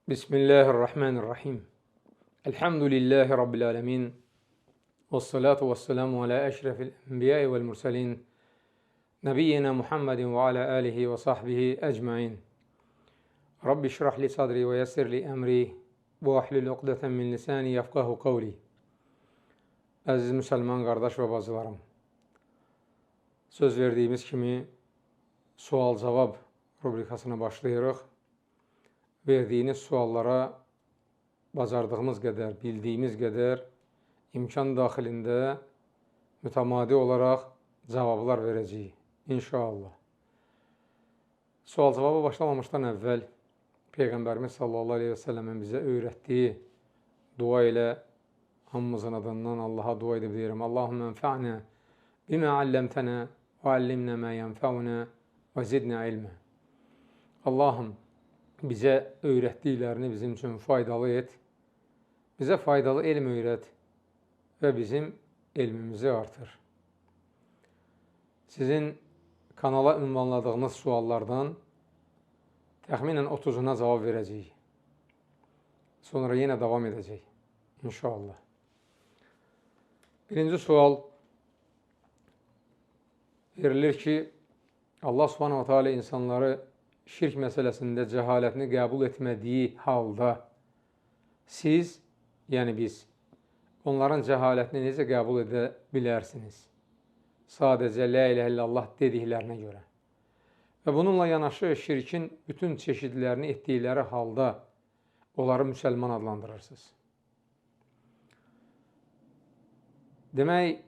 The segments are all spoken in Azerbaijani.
Bismillahirrahmanirrahim. Elhamdülillahi Rabbil alemin. Vessalatu vesselamu ala eşrefil enbiyai vel mursalin. Nebiyyina Muhammedin ve ala alihi ve sahbihi ecmain. Rabbi şrahli sadri ve yessirli emri ve ahlul uqdeten min lisani yefqahu qavli. Əziz müsəlman qardaş və bacılarım, söz verdiyimiz kimi sual-cavab rubrikasına başlayırıq. Verdiyiniz suallara bacardığımız qədər, bildiyimiz qədər imkan daxilində mütəmadi olaraq cavablar verəcəyik, inşallah. Sual-cavaba başlamamışdan əvvəl Peyğəmbərimiz sallallahu aleyhi və səlləmin bizə öyrətdiyi dua ilə hamımızın adından Allaha dua edib deyirəm. Allahümmə enfa'nə bimə alləmtənə və allimnə mə yənfəunə və zidnə ilmə. Allahım, bizə öyrətdiklərini bizim üçün faydalı et, bizə faydalı elm öyrət və bizim elmimizi artır. Sizin kanala ünvanladığınız suallardan təxminən 30-una cavab verəcəyik. Sonra yenə davam edəcək, inşallah. Birinci sual verilir ki, Allah subhanahu wa ta'ala insanları şirk məsələsində cəhalətini qəbul etmədiyi halda siz, yəni biz, onların cəhalətini necə qəbul edə bilərsiniz? Sadəcə la iləhə illallah dediklərinə görə. Və bununla yanaşı şirkin bütün çeşidlərini etdikləri halda onları müsəlman adlandırırsınız. Demək,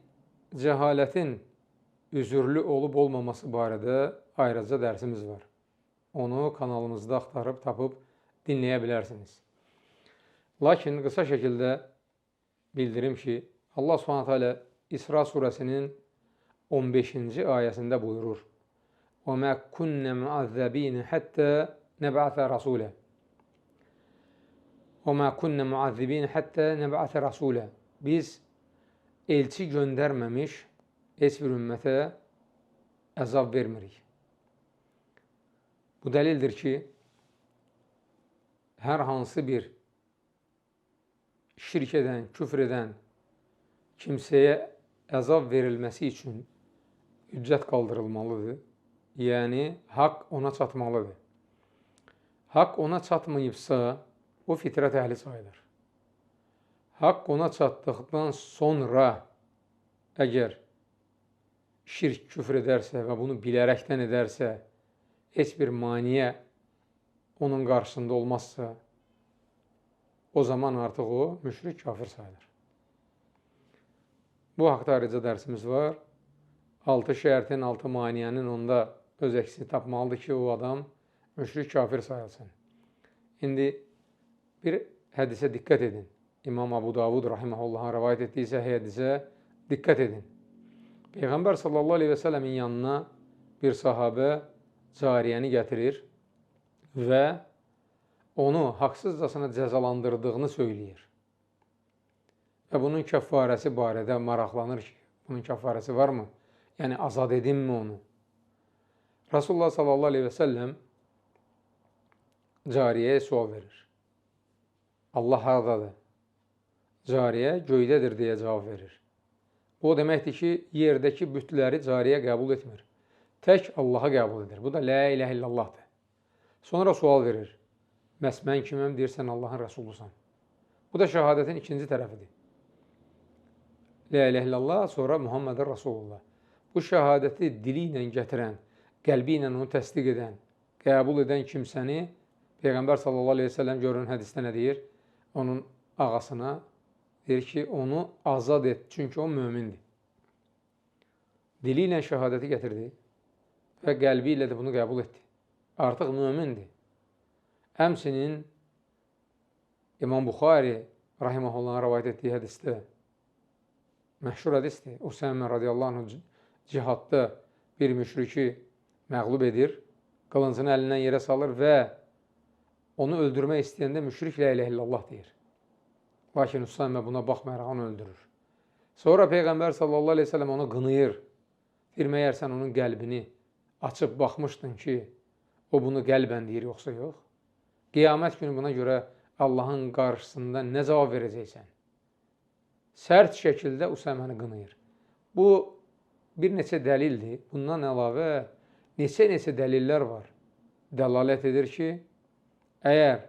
cəhalətin üzürlü olub olmaması barədə ayrıca dərsimiz var. Onu kanalımızda axtarıb, tapıb dinləyə bilərsiniz. Lakin qısa şəkildə bildirim ki, Allah s.ə.v. İsra surəsinin 15-ci ayəsində buyurur: وَمَا كُنَّ مُعَذَّبِينَ حَتَّى نَبْعَثَ رَسُولًا وَمَا كُنَّ مُعَذِّبِينَ حَتَّى نَبْعَثَ رَسُولًا. Biz elçi göndərməmiş heç bir ümmətə əzab vermirik. Bu dəlildir ki, hər hansı bir şirk edən, küfr edən kimsəyə əzab verilməsi üçün hüccət qaldırılmalıdır. Yəni, haqq ona çatmalıdır. Haqq ona çatmayıbsa, o fitrət əhli sayılır. Haqq ona çatdıqdan sonra əgər şirk, küfr edərsə və bunu bilərəkdən edərsə, heç bir maniyə onun qarşısında olmazsa, o zaman artıq o müşrik, kafir sayılır. Bu haqda ayrıca dərsimiz var. 6 şərtin, 6 maniyənin onda öz əksini tapmalıdır ki, o adam müşrik, kafir sayılsın. İndi bir hədisə diqqət edin. İmam Abu Davud rahiməhullahın rəvayət etdiyi səhih hədisə diqqət edin. Peyğəmbər sallallahu aleyhi və səlləmin yanına bir sahabə cariyəni gətirir və onu haqsızcasına cəzalandırdığını söyləyir. Və bunun kəffarəsi barədə maraqlanır ki, bunun kəffarəsi varmı? Yəni, azad edinmi onu? Rasulullah sallallahu aleyhi və səlləm cariyəyə sual verir. Allah haradadır? Cariyə göydədir deyə cavab verir. O deməkdir ki, yerdəki bütləri cariyə qəbul etmir. Tək Allaha qəbul edir. Bu da la iləhə illallahdır. Sonra sual verir. Məhz mən kiməm? Deyirsən, Allahın rəsulusan. Bu da şəhadətin ikinci tərəfidir. La iləhə illallah, sonra Muhammedun Rasulullah. Bu şəhadəti dili ilə gətirən, qəlbi ilə onu təsdiq edən, qəbul edən kimsəni Peyğəmbər sallallahu aleyhi ve sellem görün hədisdə nə deyir? Onun ağasına deyir ki, onu azad et, çünki o mömindir. Dili ilə şəhadəti gətirdi və qəlbi ilə də bunu qəbul etdi. Artıq mömindir. Həmçinin İmam Buxari rahiməhullahın rəvayət etdiyi hədisdə, məşhur hədisdir, Usəmə radiyallahu anh cihadda bir müşriki məğlub edir, qılıncını əlindən yerə salır və onu öldürmək istəyəndə müşrik la iləhə illallah deyir. Lakin Usəmə buna baxmayaraq onu öldürür. Sonra Peyğəmbər sallallahu aleyhi ve sellem onu qınıyır. Deyir, məyər sən onun qəlbini açıb baxmışdın ki, o bunu qəlbən deyir, yoxsa yox? Qiyamət günü buna görə Allahın qarşısında nə cavab verəcəksən? Sərt şəkildə Usaməni qınayır. Bu bir neçə dəlildir. Bundan əlavə neçə dəlillər var. Dəlalət edir ki, əgər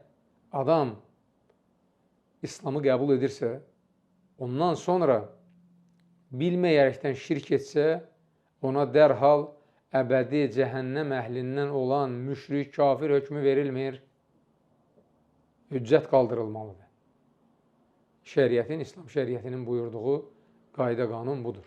adam İslamı qəbul edirsə, ondan sonra bilməyərəkdən şirk etsə, ona dərhal əbədi cəhənnəm əhlindən olan müşrik, kafir hökmü verilmir. Hüccət qaldırılmalıdır. İslam şəriətinin buyurduğu qayda qanun budur.